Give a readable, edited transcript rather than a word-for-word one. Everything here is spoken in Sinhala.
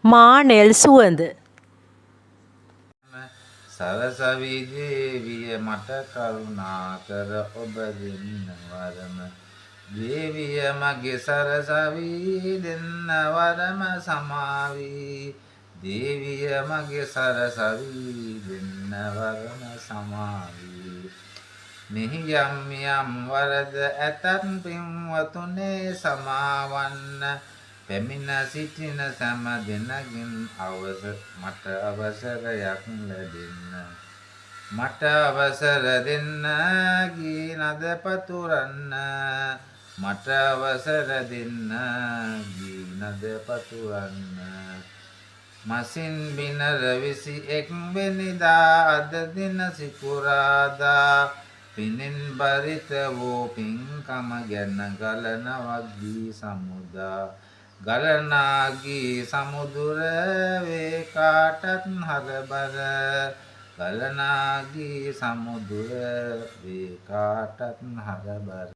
මානෙල් සුවඳ සරසවි දේවිය මට කරුණාකර ඔබ දෙන්න වරම දේවිය මගේ සරසවි දෙන්න වරම සමාවී දේවිය මගේ සරසවි දෙන්න වරම සමාවී මෙහි යම් වරද ඇතත් පින්වතුනේ සමාවන්න පැමිණ සිටින සෑම දෙනගින් මට අවසරයක් ලැබෙන්න මට අවසර දෙන්න ගී නද පතුරන්න මට අවසර දෙන්න ගී නද පතුරන්න මසින් බිනර 21 වෙනිදා අද දින සිකුරාදා පිනෙන් බරිත වූ පින්කම ගැන ගලනවා ගී සමුදා ගලනා ගී සමුදුර වේ කාටත් හරබර ගලනා ගී සමුදුර වේ කාටත් හරබර